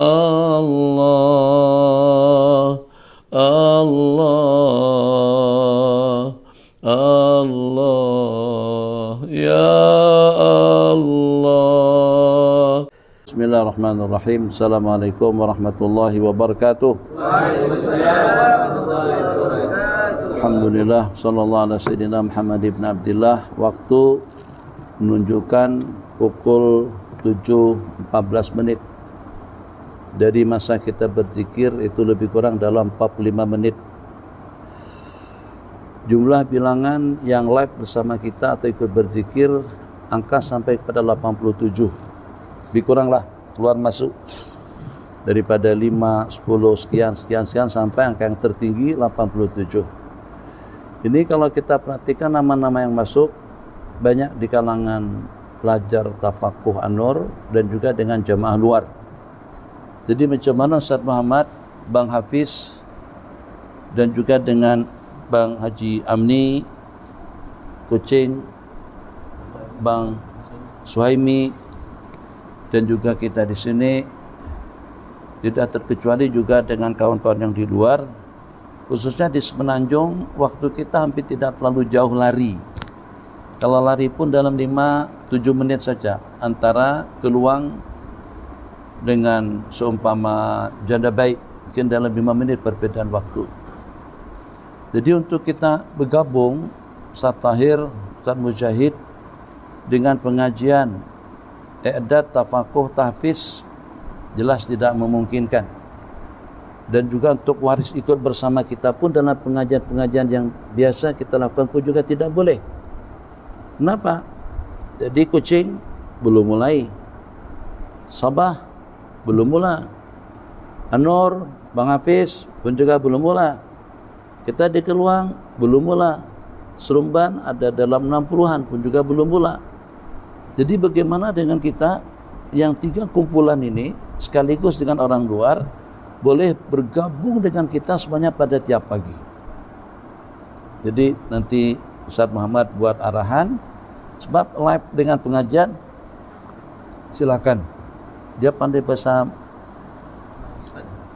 Allah, Allah, Allah, ya Allah. Bismillahirrahmanirrahim. Assalamualaikum warahmatullahi wabarakatuh. Waalaikumsalam warahmatullahi wabarakatuh. Alhamdulillah, sallallahu ala sayyidina Muhammad ibn Abdillah. Waktu menunjukkan pukul 7.14 menit. Dari masa kita berzikir itu lebih kurang dalam 45 menit. Jumlah bilangan yang live bersama kita atau ikut berzikir angka sampai pada 87. Lebih kuranglah keluar masuk daripada 5, 10, sekian sampai angka yang tertinggi 87. Ini kalau kita perhatikan nama-nama yang masuk banyak di kalangan pelajar tafakuh An-Nur dan juga dengan jamaah luar. Jadi macam mana Ustaz Muhammad, Bang Hafiz dan juga dengan Bang Haji Amni, Kucing, Bang Suhaimi dan juga kita di sini, tidak terkecuali juga dengan kawan-kawan yang di luar, khususnya di Semenanjung, waktu kita hampir tidak terlalu jauh lari. Kalau lari pun dalam 5-7 menit saja antara Keluang dengan seumpama Janda Baik, mungkin dalam 5 menit perbedaan waktu. Jadi untuk kita bergabung Ustaz Tahir, Ustaz Mujahid dengan pengajian i'dad tafakuh tahfiz jelas tidak memungkinkan. Dan juga untuk waris ikut bersama kita pun dalam pengajian-pengajian yang biasa kita lakukan pun juga tidak boleh. Kenapa? Jadi Kucing belum mulai, Sabah belum mula, An-Nur, Bang Hafiz pun juga belum mula, kita di Keluang belum mula, Serumban ada dalam 60-an pun juga belum mula. Jadi bagaimana dengan kita yang 3 kumpulan ini sekaligus dengan orang luar boleh bergabung dengan kita semuanya pada tiap pagi. Jadi nanti Ustaz Muhammad buat arahan, sebab live dengan pengajian silakan. Dia pandai bahasa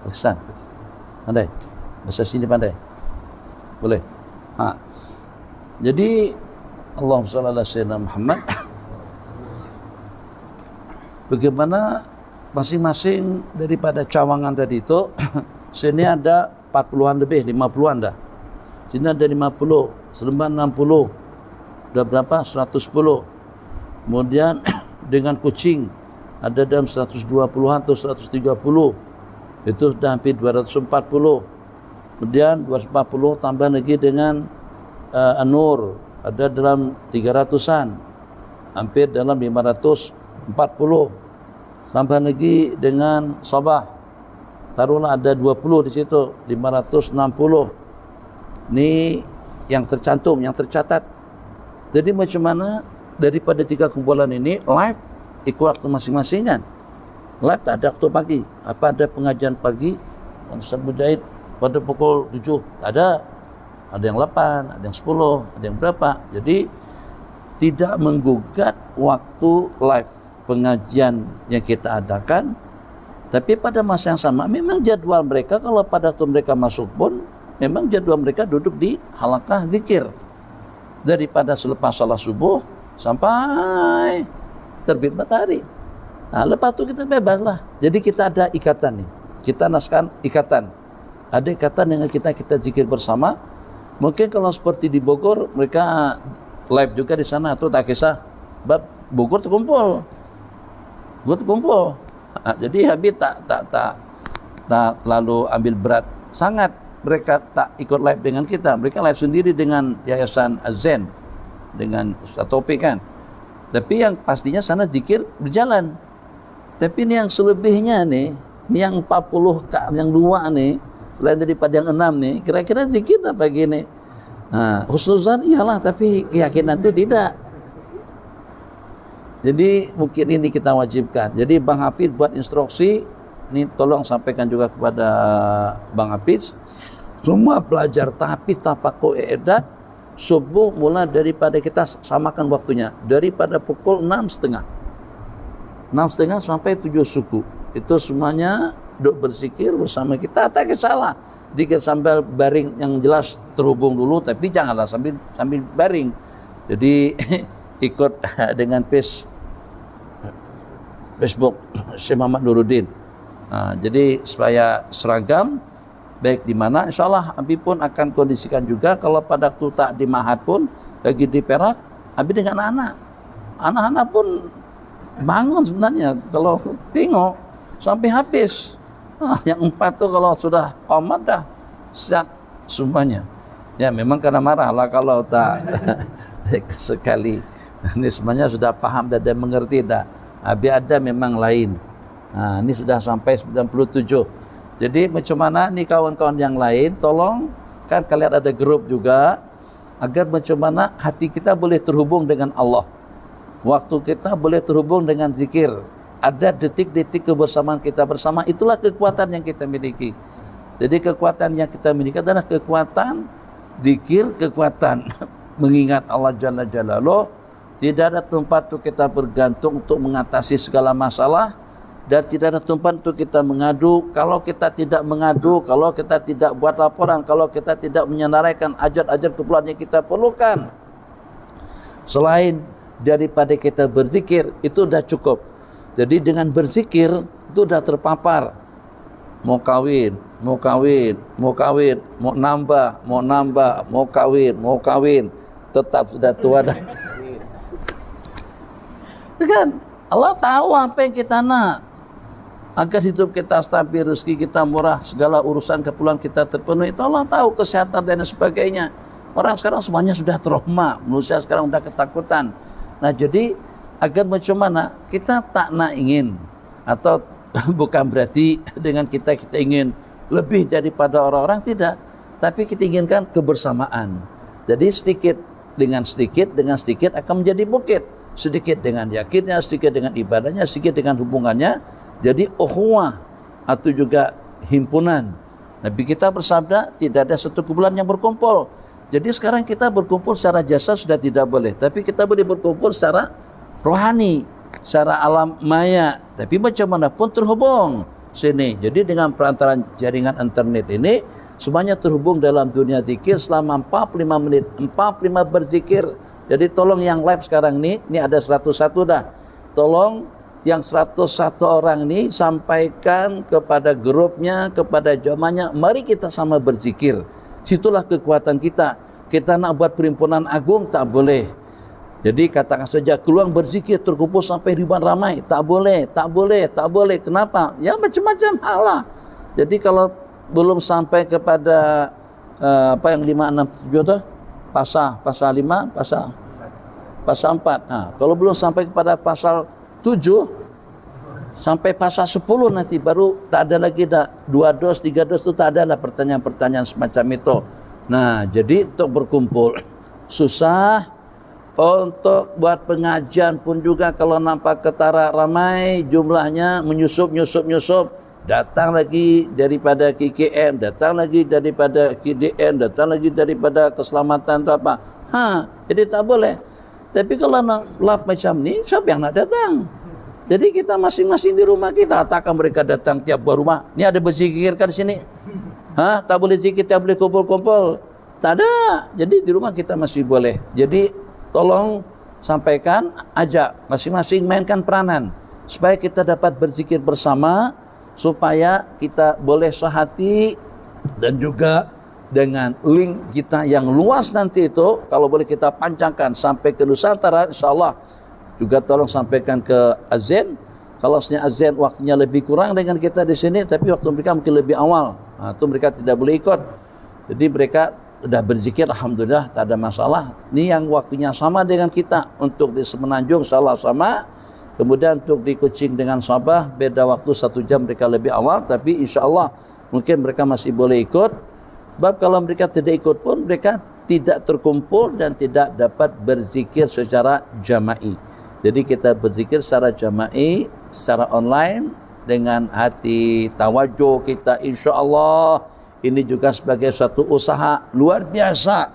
Pakistan, pandai bahasa sini, pandai, boleh. Jadi Allahumma shalli ala sayyidina Muhammad. Bagaimana masing-masing daripada cawangan tadi itu sini ada 40-an lebih, 50-an dah. Sini ada 50, Seremban 60, dah berapa? 110. Kemudian dengan Kucing ada dalam 120-an atau 130, itu sudah hampir 240. Kemudian 240 tambah lagi dengan An-Nur ada dalam 300-an, hampir dalam 540. Tambah lagi dengan Sabah, taruhlah ada 20 di situ, 560. Ini yang tercantum, yang tercatat. Jadi macam mana daripada 3 kumpulan ini live ikut waktu masing-masing kan? Live tak ada waktu pagi. Apa ada pengajian pagi Ustaz Mujahid pada pukul 7? Tak ada. Ada yang 8, ada yang 10, ada yang berapa. Jadi tidak menggugat waktu live pengajian yang kita adakan. Tapi pada masa yang sama memang jadwal mereka, kalau pada waktu mereka masuk pun memang jadwal mereka duduk di halaqah zikir daripada selepas salat subuh sampai terbit matahari. Nah, lepas itu kita bebas lah. Jadi kita ada ikatan nih. Kita naskan ikatan. Ada ikatan dengan kita zikir bersama. Mungkin kalau seperti di Bogor, mereka live juga di sana atau tak kisah. Bogor terkumpul. Nah, jadi Habib tak terlalu ambil berat. Sangat mereka tak ikut live dengan kita. Mereka live sendiri dengan Yayasan Az-Zen, dengan Ustaz Taufik kan. Tapi yang pastinya sana zikir berjalan. Tapi ini yang selebihnya nih, yang 40 yang 2 nih, selain daripada yang 6 nih, kira-kira zikir apa gini? Husnuzan iyalah, tapi keyakinan itu tidak. Jadi mungkin ini kita wajibkan. Jadi Bang Hafiz buat instruksi, ini tolong sampaikan juga kepada Bang Hafiz. Semua pelajar tahfiz tafakuh i'dad subuh mulai daripada kita samakan waktunya daripada pukul 6.30 sampai 7 suku. itu semuanya duduk berzikir bersama kita, tak salah. Zikir sambil baring yang jelas terhubung dulu, tapi janganlah sambil baring. Jadi ikut dengan Facebook Syekh Muhammad Nuruddin. Jadi supaya seragam, baik di mana, insya Allah Abi pun akan kondisikan juga. Kalau pada waktu tak di Mahat pun lagi di Perak, Abi dengan anak-anak pun bangun sebenarnya kalau tengok sampai habis. Yang 4 tuh kalau sudah qomat dah siap semuanya. Ya memang karena marah lah kalau tak sekali. Ini semuanya sudah paham dan mengerti dah. Abi ada memang lain. Ini sudah sampai 97. Jadi macam mana nih kawan-kawan yang lain, tolong kan kalian ada grup juga, agar macam mana hati kita boleh terhubung dengan Allah. Waktu kita boleh terhubung dengan zikir. Ada detik-detik kebersamaan kita bersama, itulah kekuatan yang kita miliki. Jadi kekuatan yang kita miliki adalah kekuatan zikir, kekuatan mengingat Allah Jalla Jalaluh. Tidak ada tempat untuk kita bergantung untuk mengatasi segala masalah. Dan tidak ada tempat untuk kita mengadu. Kalau kita tidak mengadu, kalau kita tidak buat laporan, kalau kita tidak menyenaraikan ajat-ajat keperluan yang kita perlukan, selain daripada kita berzikir, itu sudah cukup. Jadi dengan berzikir itu sudah terpapar. Mau kawin, mau nambah, mau kawin, tetap sudah tua dah. Kan Allah tahu apa yang kita nak, agar hidup kita stabil, rezeki kita murah, segala urusan keperluan kita terpenuhi. Itu Allah tahu, kesehatan dan sebagainya. Orang sekarang semuanya sudah trauma, manusia sekarang sudah ketakutan. Nah jadi agar macam mana kita tak nak ingin, atau bukan berarti dengan kita ingin lebih daripada orang-orang, tidak. Tapi kita inginkan kebersamaan. Jadi sedikit dengan sedikit akan menjadi bukit. Sedikit dengan yakinnya, sedikit dengan ibadahnya, sedikit dengan hubungannya. Jadi ukhuwah atau juga himpunan. Nabi kita bersabda, tidak ada satu kumpulan yang berkumpul. Jadi sekarang kita berkumpul secara jasa sudah tidak boleh, tapi kita boleh berkumpul secara rohani, secara alam maya. Tapi macam mana pun terhubung sini. Jadi dengan perantaraan jaringan internet ini, semuanya terhubung dalam dunia zikir selama 45 menit. 45 berzikir. Jadi tolong yang live sekarang ini ada 101 dah. Tolong yang 101 orang ini sampaikan kepada grupnya, kepada jamaahnya, mari kita sama berzikir. Situlah kekuatan kita. Kita nak buat perhimpunan agung, tak boleh. Jadi katakan saja keluar berzikir terkumpul sampai ribuan ramai, tak boleh. Kenapa? Ya macam-macam hal lah. Jadi kalau belum sampai kepada apa yang 5, 6, 7 tu, pasal 5, pasal 4. Kalau belum sampai kepada pasal 7 sampai pasal 10 nanti baru tak ada lagi dah 2 dos 3 dos tu, tak ada lah pertanyaan-pertanyaan semacam itu. Nah jadi untuk berkumpul susah, untuk buat pengajian pun juga kalau nampak ketara ramai jumlahnya menyusup, datang lagi daripada KKM, datang lagi daripada KDN, datang lagi daripada keselamatan tu apa. Jadi tak boleh. Tapi kalau nak lap macam ni, siapa yang nak datang? Jadi kita masing-masing di rumah kita, takkan mereka datang tiap buah rumah. Ni ada berzikir kan di sini? Tak boleh zikir, tak boleh kumpul-kumpul. Tak ada. Jadi di rumah kita masih boleh. Jadi tolong sampaikan, ajak masing-masing mainkan peranan supaya kita dapat berzikir bersama, supaya kita boleh sehati, dan juga dengan link kita yang luas nanti itu, kalau boleh kita panjangkan sampai ke Nusantara, insyaAllah. Juga tolong sampaikan ke Azan. Kalau sebenarnya Azan waktunya lebih kurang dengan kita di sini, tapi waktu mereka mungkin lebih awal. Itu mereka tidak boleh ikut. Jadi mereka sudah berzikir, alhamdulillah, tak ada masalah. Ini yang waktunya sama dengan kita. Untuk di Semenanjung insyaAllah sama. Kemudian untuk di Kuching dengan Sabah, beda waktu 1 jam mereka lebih awal. Tapi insyaAllah mungkin mereka masih boleh ikut. Sebab kalau mereka tidak ikut pun, mereka tidak terkumpul dan tidak dapat berzikir secara jama'i. Jadi kita berzikir secara jama'i, secara online, dengan hati tawajuh kita, insyaAllah. Ini juga sebagai satu usaha luar biasa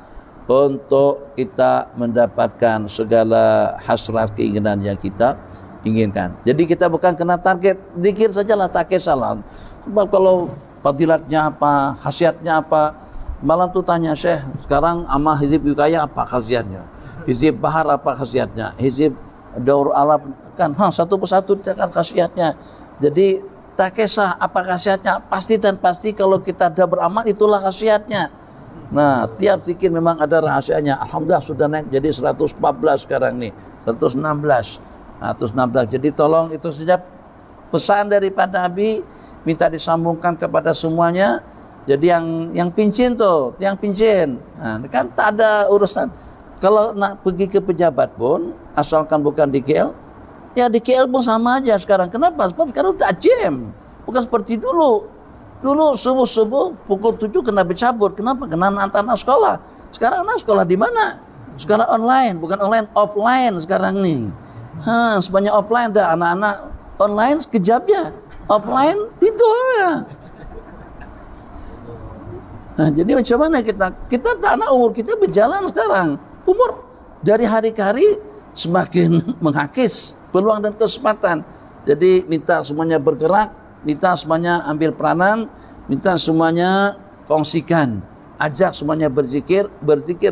untuk kita mendapatkan segala hasrat keinginan yang kita inginkan. Jadi kita bukan kena target zikir sajalah, tak kisahlah. Sebab kalau fadilatnya apa, khasiatnya apa, malah tuh tanya Syekh, sekarang ama hizib Wikaya apa khasiatnya, hizib Bahar apa khasiatnya, hizib Daur Alam kan, satu persatu kan khasiatnya. Jadi tak kisah apa khasiatnya, pasti dan pasti kalau kita ada beramal itulah khasiatnya. Nah, tiap zikir memang ada rahasianya. Alhamdulillah sudah naik jadi 114 sekarang nih, 116. Jadi tolong itu saja pesan daripada Nabi, minta disambungkan kepada semuanya. Jadi yang pincin tuh, yang pincin. Nah, kan tak ada urusan. Kalau nak pergi ke pejabat pun, asalkan bukan di KL, ya di KL pun sama aja sekarang. Kenapa? Sebab sekarang udah jam. Bukan seperti dulu. Dulu subuh-subuh pukul 7 kena bercabut. Kenapa? Kena anak sekolah. Sekarang anak sekolah di mana? Sekarang online, bukan online, offline sekarang nih. Sebanyak offline dah, anak-anak online sekejap ya. Offline tidur ya. Nah, jadi macam mana kita tanah umur kita berjalan sekarang. Umur dari hari ke hari semakin menghakis peluang dan kesempatan. Jadi minta semuanya bergerak, minta semuanya ambil peranan, minta semuanya kongsikan, ajak semuanya berzikir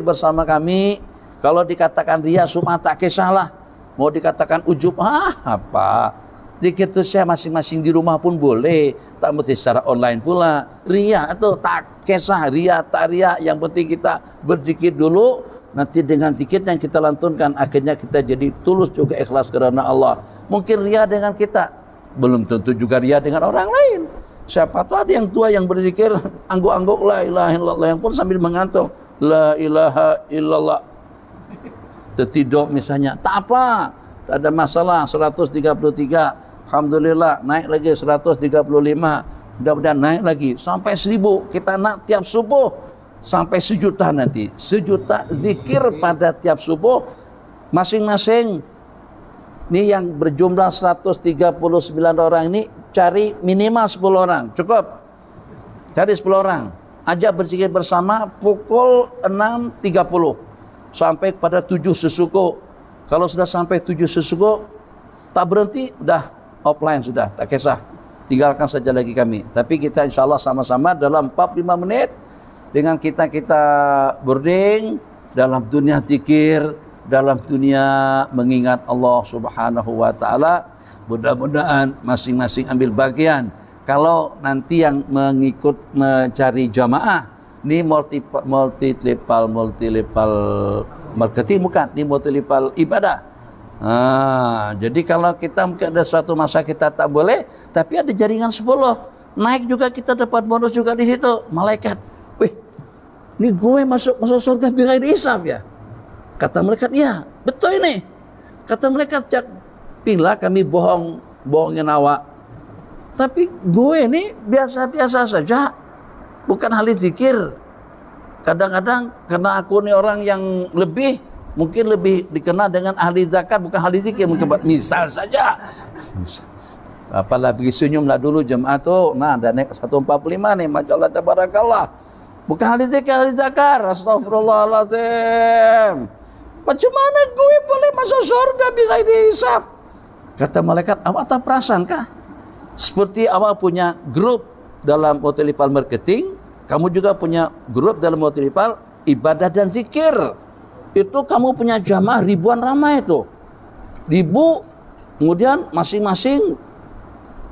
bersama kami. Kalau dikatakan ria semua tak kisahlah. Mau dikatakan ujub, apa? Zikir itu saya masing-masing di rumah pun boleh, tak mesti secara online pula. Ria atau tak kisah, ria tak ria, yang penting kita berzikir dulu. Nanti dengan zikir yang kita lantunkan, akhirnya kita jadi tulus juga ikhlas karena Allah. Mungkin ria dengan kita, belum tentu juga ria dengan orang lain. Siapa tahu ada yang tua yang berzikir angguk-angguk la ilaha illallah, yang pun sambil mengantuk la ilaha illallah. Tertidur misalnya, tak apa, tak ada masalah. 133, alhamdulillah, naik lagi 135, mudah-mudahan naik lagi sampai 1000. Kita nak tiap subuh sampai 1 juta nanti, 1 juta zikir pada tiap subuh masing-masing. Ini yang berjumlah 139 orang ini, cari minimal 10 orang, cukup. Cari 10 orang, ajak berzikir bersama pukul 6.30 sampai pada 7 sesuku. Kalau sudah sampai 7 sesuku tak berhenti, udah offline sudah, tak kisah, tinggalkan saja lagi kami. Tapi kita insya Allah sama-sama dalam 45 menit dengan kita berding dalam dunia zikir, dalam dunia mengingat Allah Subhanahu wa taala. Mudah-mudahan masing-masing ambil bagian. Kalau nanti yang mengikut mencari jamaah, ini multi-level marketing, bukan, ini multi-level ibadah. Jadi kalau kita mungkin ada suatu masa kita tak boleh, tapi ada jaringan 10, naik juga kita dapat bonus juga di situ. Malaikat, wih, ini gue masuk surga bighairi hisab ya. Kata malaikat, iya, betul ini. Kata malaikat, bila kami bohongin awak. Tapi gue ini biasa-biasa saja, bukan ahli zikir. Kadang-kadang karena aku ini orang yang mungkin lebih dikenal dengan ahli zakat, bukan ahli zikir, mungkin misal saja. Apalah pergi senyumlah dulu jemaah tu. Nah, dah naik 145 nih, masyaallah tabarakallah. Bukan ahli zikir, ahli zakat. Astagfirullahalazim. Macam mana gue boleh masuk surga bighairi hisab? Kata malaikat, awak tak perasan kah? Seperti awak punya grup dalam multi-level marketing, kamu juga punya grup dalam multi-level ibadah dan zikir. Itu kamu punya jamaah ribuan ramai itu. Kemudian masing-masing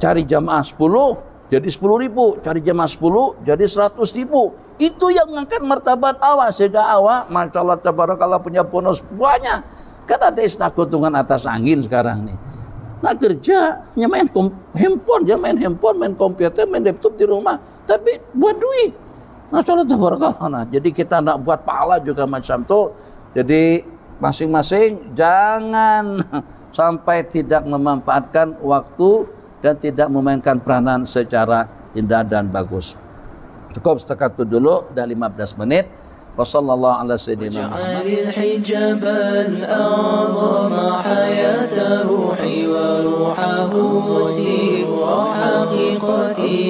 cari jamaah 10 jadi 10.000, cari jamaah 10 jadi 100.000. Itu yang mengangkat martabat awak sehingga awak masyaallah tabarakallah punya bonus banyak. Kan ada istilah keuntungan atas angin sekarang nih. Nak kerja, main handphone, main komputer, main laptop di rumah, tapi buat duit. Masyaallah tabarakallah. Nah, jadi kita nak buat pahala juga macam tu. Jadi masing-masing jangan sampai tidak memanfaatkan waktu dan tidak memainkan peranan secara indah dan bagus. Cukup setakat itu dulu, dah 15 menit. Wassallallahu ala sayyidina Muhammad. الحجاب الأعظم حياة روحي وروحه سر حقيقتي